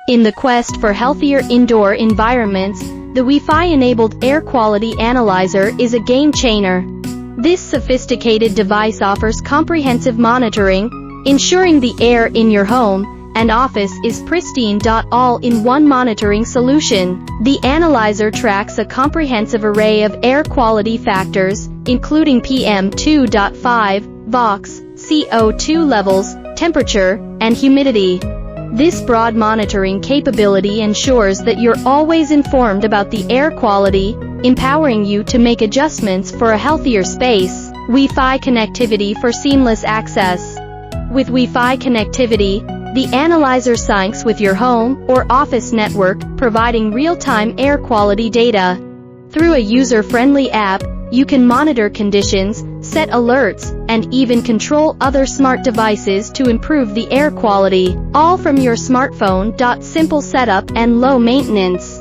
In the quest for healthier indoor environments, the Wi-Fi-enabled air quality analyzer is a game-changer. This sophisticated device offers comprehensive monitoring, ensuring the air in your home and office is pristine. All-in-one monitoring solution. The analyzer tracks a comprehensive array of air quality factors, including PM2.5, VOx, CO2 levels, temperature, and humidity. This broad monitoring capability ensures that you're always informed about the air quality, empowering you to make adjustments for a healthier space. Wi-Fi connectivity for seamless access. With Wi-Fi connectivity, the analyzer syncs with your home or office network, providing real-time air quality data. Through a user-friendly app, you can monitor conditions, set alerts, and even control other smart devices to improve the air quality, all from your smartphone. Simple setup and low maintenance.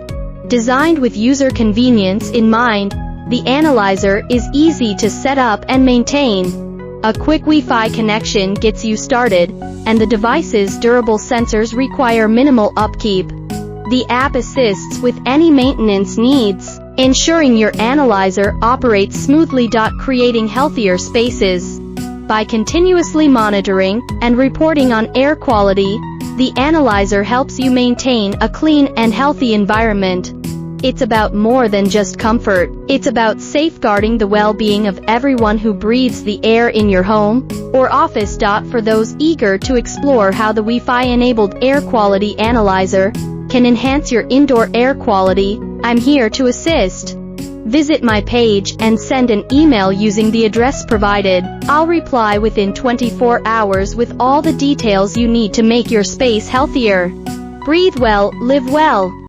Designed with user convenience in mind, the analyzer is easy to set up and maintain. A quick Wi-Fi connection gets you started, and the device's durable sensors require minimal upkeep. The app assists with any maintenance needs, ensuring your analyzer operates smoothly. Creating healthier spaces. By continuously monitoring and reporting on air quality, the analyzer helps you maintain a clean and healthy environment. It's about more than just comfort. It's about safeguarding the well-being of everyone who breathes the air in your home or office. For those eager to explore how the Wi-Fi-enabled air quality analyzer can enhance your indoor air quality, I'm here to assist. Visit my page and send an email using the address provided. I'll reply within 24 hours with all the details you need to make your space healthier. Breathe well, live well.